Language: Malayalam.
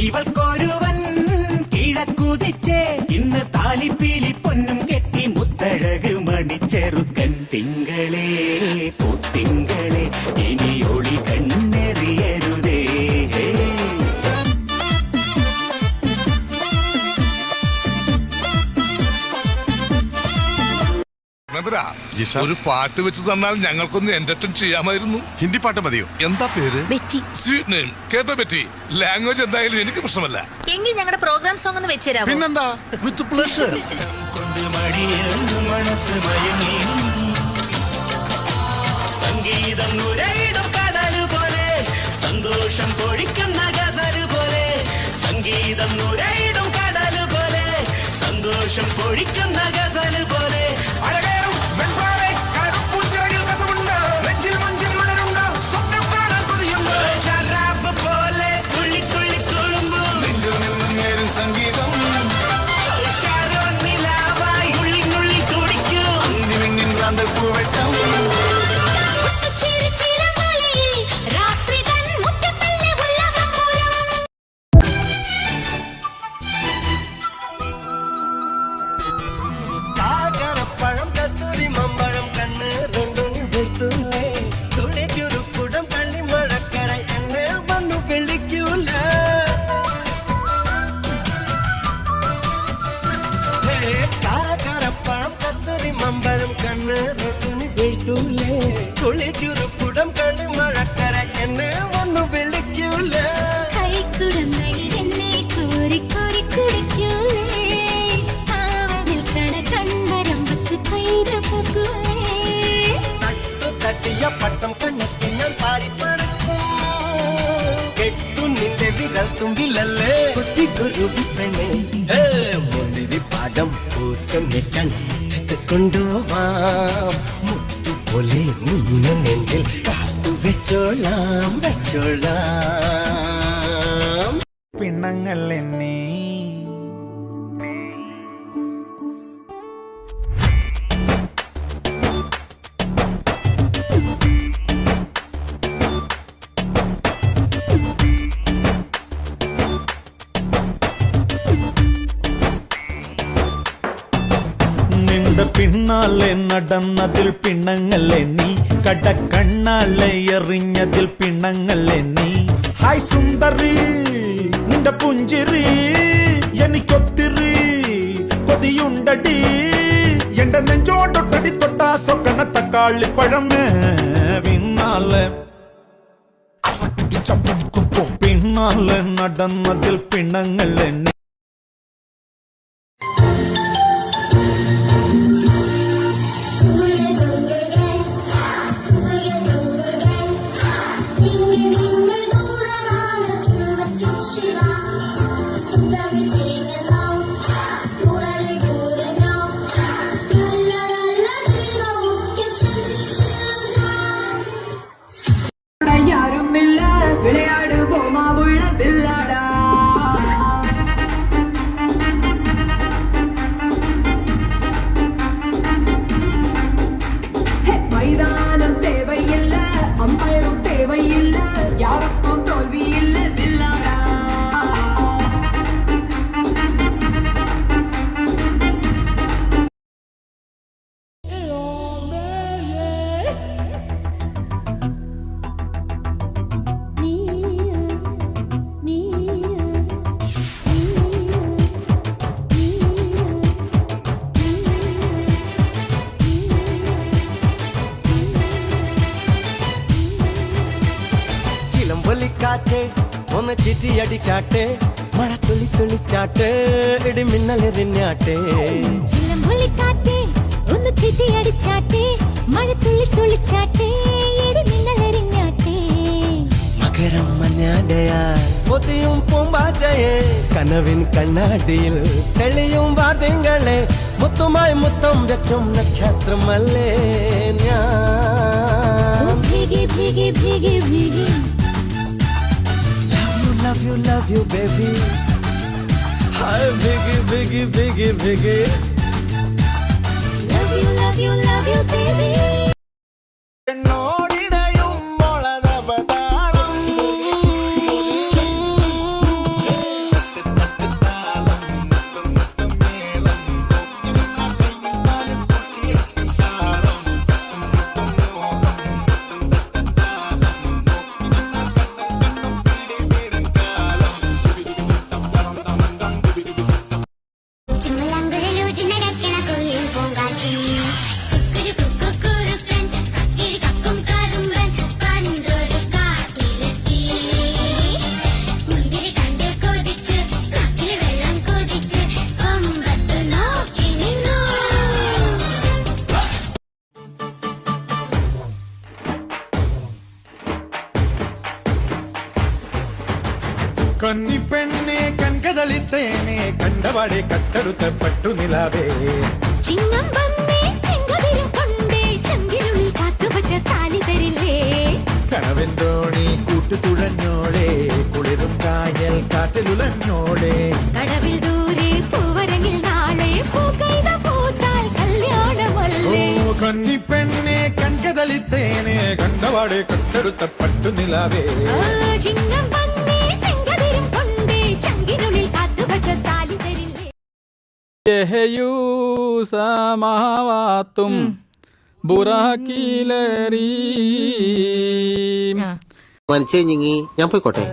ഇവൾക്കൊരുവൻ കിഴക്കുതിച്ചേ ഇന്ന് താലിപ്പീലി പൊന്നും കെട്ടി മുത്തഴക് മണിച്ചെറുക്കൻ തിങ്കളേ പൂത്തിങ്കളേ ഇനി ഒളി കണ്ണെറിയരുതേ. ഒരു പാട്ട് വെച്ച് തന്നാൽ ഞങ്ങൾക്കൊന്ന് എന്റർടൈൻ ചെയ്യാമായിരുന്നു. ഹിന്ദി പാട്ട് മതിയോ? എന്താ പേര്? ബെറ്റി. Sweet name. കേട്ടോ ബെറ്റി, ലാംഗ്വേജ് എന്തായാലും എനിക്ക് പ്രശ്നമല്ല. എങ്കിൽ ഞങ്ങളുടെ പ്രോഗ്രാം സോങ് ഒന്ന് വെച്ചുതരാമോ? പിന്നെന്താ, വിത്ത് പ്ലഷർ. മനസ്സ് മയങ്ങി സംഗീതം നുരയിടും കടല് പോലെ സന്തോഷം പൊഴിക്കുന്ന ഗസല് പോലെ സംഗീതം നുരയിടും കടല് പോലെ സന്തോഷം പൊഴിക്കുന്ന ഗസല് പോലെ പട്ടം കണ്ണൊക്കെ ഞാൻ പാരിപ്പറക്കും കെട്ടു നിന്റെ വിരൽ തുമ്പിലല്ലേ കുരുവി പെണ്ണേ മുന്തിരി പാടം പൂക്കം ഞെക്കാൻ കൊണ്ടുപോവാം മുത്തുപോലെ നീന നെഞ്ചിൽ കാത്തു വെച്ചോളാം പിണങ്ങൾ എന്നെ പിന്നാലെ നടന്നതിൽ പിണങ്ങല്ലേ നീ കടക്കണ്ണാലെ എറിഞ്ഞതിൽ പിണങ്ങല്ലേ നീ ഹായ് സുന്ദരി നിന്റെ പുഞ്ചിരി എനിക്കൊത്തിരി കൊതിയുണ്ടടി എന്റെ നെഞ്ചോട്ടൊട്ടടി തൊട്ടാ സൊക്കണ തക്കാളിപ്പഴം പിന്നാലെ പിന്നാലെ നടന്നതിൽ പിണങ്ങല്ലേ നീ. ഒന്ന് ചിറ്റിയടിച്ചാട്ടെ മഴ തുള്ളി തുള്ളിച്ചാട്ടെ ഇടി മിന്നലെറിഞ്ഞാട്ടെ ഒന്ന് ചിറ്റിയടിച്ചാട്ടെ മഴ തുള്ളി തുള്ളിച്ചാട്ടെ ഇടി മിന്നലെറിഞ്ഞാട്ടെ മകരം മഞ്ഞാടയാൽ പൊതിയും പൂമ്പാറ്റയെ കനവിൻ കണ്ണാടിയിൽ തെളിയും വാർത്തകളെ മുത്തുമായി മുത്തം വെക്കും നക്ഷത്രമല്ലേ ഞാൻ. ഭീഗി ഭീഗി ഭീഗി ഭീഗി love you, baby. Hi, biggie, biggie, biggie, biggie. Love you, love you, love you, baby. ചിമ്മലങ്കുഴലൂതി നടക്കണ കുയിലും പൂങ്കാറ്റി. കുക്കുരു കുക്കു കുറുക്കൻ, കക്കിരി കക്കും കറുമ്പൻ, പണ്ടൊരു കാട്ടിലെത്തി. മുന്തിരി കണ്ട് കൊതിച്ച്, നാക്കില് വെള്ളം കൊതിച്ച്, കൊമ്പത്ത് നോക്കി നിന്നു. കന്നിപ്പെണ്ണെ കൺകതളിത്തേനെ കണ്ടപാടെ കട്ടെടുത്ത പട്ടുനിലാവേ ചിങ്ങം വന്നേ ചെങ്കതിരും കൊണ്ടേ ചങ്കിരുളിൽ കാത്തുവച്ച താലി തരില്ലേ. കനവൻ തോണി കൂട്ടുതുഴഞ്ഞോളെ കുളിരും കായൽ കാറ്റിലുലഞ്ഞോളെ കടവിൽ ദൂരെ പൂവരങ്ങിൽ നാളെ പൂക്കൈത പൂത്താൽ കല്യാണമല്ലേ. കന്നിപ്പെണ്ണെ കൺകതളിത്തേനെ കണ്ടപാടെ കട്ടെടുത്ത പട്ടുനിലാവേ ചിങ്ങം വന്നേ ചെങ്കതിരും കൊണ്ടേ ചങ്കിരുളിൽ കാത്തുവച്ച താലി തരില്ലേ. സമാവാത്തും ബുറാക്കിലേറി മനസ്സിൽ ഞങ്ങി ഞാൻ പോയിക്കോട്ടെ.